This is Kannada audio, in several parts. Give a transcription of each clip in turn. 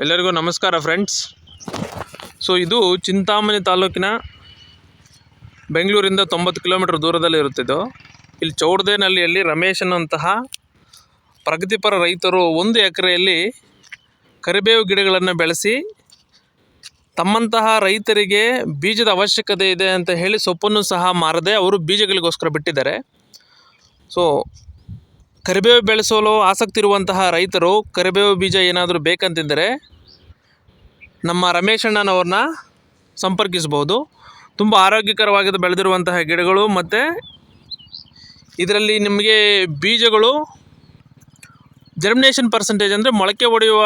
ಎಲ್ಲರಿಗೂ ನಮಸ್ಕಾರ ಫ್ರೆಂಡ್ಸ್. ಇದು ಚಿಂತಾಮಣಿ ತಾಲೂಕಿನ ಬೆಂಗಳೂರಿಂದ 90 ಕಿಲೋಮೀಟರ್ ದೂರದಲ್ಲಿ ಇರುತ್ತಿದ್ದು, ಇಲ್ಲಿ ಚೌಡದೇನಹಳ್ಳಿಯಲ್ಲಿ ರಮೇಶ್ ಅನ್ನುವಂತಹ ಪ್ರಗತಿಪರ ರೈತರು 1 ಎಕರೆಯಲ್ಲಿ ಕರಿಬೇವು ಗಿಡಗಳನ್ನು ಬೆಳೆಸಿ ತಮ್ಮಂತಹ ರೈತರಿಗೆ ಬೀಜದ ಅವಶ್ಯಕತೆ ಇದೆ ಅಂತ ಹೇಳಿ ಸೊಪ್ಪನ್ನು ಸಹ ಮಾರದೆ ಅವರು ಬೀಜಗಳಿಗೋಸ್ಕರ ಬಿಟ್ಟಿದ್ದಾರೆ. ಕರಿಬೇವು ಬೆಳೆಸಲು ಆಸಕ್ತಿ ಇರುವಂತಹ ರೈತರು ಕರಿಬೇವು ಬೀಜ ಏನಾದರೂ ಬೇಕಂತಿದ್ದರೆ ನಮ್ಮ ರಮೇಶ್ ಅಣ್ಣನವ್ರನ್ನ ಸಂಪರ್ಕಿಸಬಹುದು. ತುಂಬ ಆರೋಗ್ಯಕರವಾಗಿ ಬೆಳೆದಿರುವಂತಹ ಗಿಡಗಳು ಮತ್ತು ಇದರಲ್ಲಿ ನಿಮಗೆ ಬೀಜಗಳು ಜರ್ಮಿನೇಷನ್ ಪರ್ಸೆಂಟೇಜ್ ಅಂದರೆ ಮೊಳಕೆ ಹೊಡೆಯುವ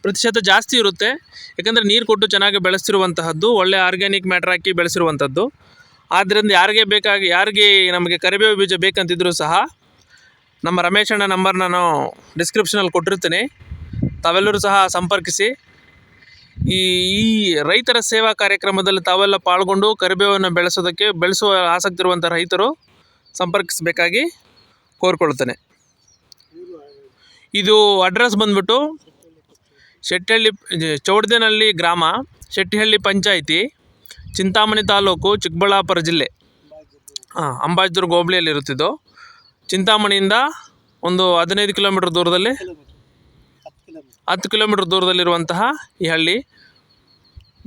ಪ್ರತಿಶತ ಜಾಸ್ತಿ ಇರುತ್ತೆ. ಯಾಕಂದರೆ ನೀರು ಕೊಟ್ಟು ಚೆನ್ನಾಗಿ ಬೆಳೆಸಿರುವಂತಹದ್ದು, ಒಳ್ಳೆ ಆರ್ಗ್ಯಾನಿಕ್ ಮ್ಯಾಟ್ರ್ ಹಾಕಿ ಬೆಳೆಸಿರುವಂಥದ್ದು. ಆದ್ದರಿಂದ ಯಾರಿಗೆ ನಮಗೆ ಕರಿಬೇವು ಬೀಜ ಬೇಕಂತಿದ್ದರೂ ಸಹ ನಮ್ಮ ರಮೇಶ್ ಅಣ್ಣ ನಂಬರ್ ನಾನು ಡಿಸ್ಕ್ರಿಪ್ಷನಲ್ಲಿ ಕೊಟ್ಟಿರ್ತೀನಿ, ತಾವೆಲ್ಲರೂ ಸಹ ಸಂಪರ್ಕಿಸಿ. ಈ ರೈತರ ಸೇವಾ ಕಾರ್ಯಕ್ರಮದಲ್ಲಿ ತಾವೆಲ್ಲ ಪಾಲ್ಗೊಂಡು ಕರಿಬೇವನ್ನು ಬೆಳೆಸುವ ಆಸಕ್ತಿ ಇರುವಂಥ ರೈತರು ಸಂಪರ್ಕಿಸಬೇಕಾಗಿ ಕೋರಿಕೊಳ್ಳುತ್ತೇನೆ. ಇದು ಅಡ್ರೆಸ್ ಬಂದ್ಬಿಟ್ಟು ಚೌಡದೇನಹಳ್ಳಿ ಗ್ರಾಮ, ಶೆಟ್ಟಿಹಳ್ಳಿ ಪಂಚಾಯಿತಿ, ಚಿಂತಾಮಣಿ ತಾಲೂಕು, ಚಿಕ್ಕಬಳ್ಳಾಪುರ ಜಿಲ್ಲೆ, ಅಂಬಾಜಿದುರ್ಗ ಹೋಬಳಿಯಲ್ಲಿ ಇರುತ್ತಿದ್ದು. ಚಿಂತಾಮಣಿಯಿಂದ ಒಂದು 15 ಕಿಲೋಮೀಟರ್ ದೂರದಲ್ಲಿ 10 ಕಿಲೋಮೀಟರ್ ದೂರದಲ್ಲಿರುವಂತಹ ಈ ಹಳ್ಳಿ.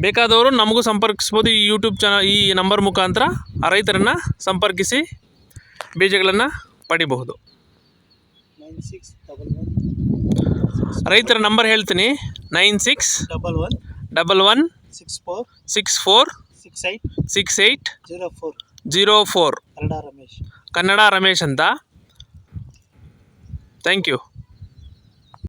ಬೇಕಾದವರು ನಮಗೂ ಸಂಪರ್ಕಿಸ್ಬೋದು. ಈ ಯೂಟ್ಯೂಬ್ ಚಾನಲ್ ಈ ನಂಬರ್ ಮುಖಾಂತರ ಆ ರೈತರನ್ನು ಸಂಪರ್ಕಿಸಿ ಬೀಜಗಳನ್ನು ಪಡಿಬಹುದು. ರೈತರ ನಂಬರ್ ಹೇಳ್ತೀನಿ, 961111646804 ಕನ್ನಡ ರಮೇಶ್ ಅಂತ. Thank you.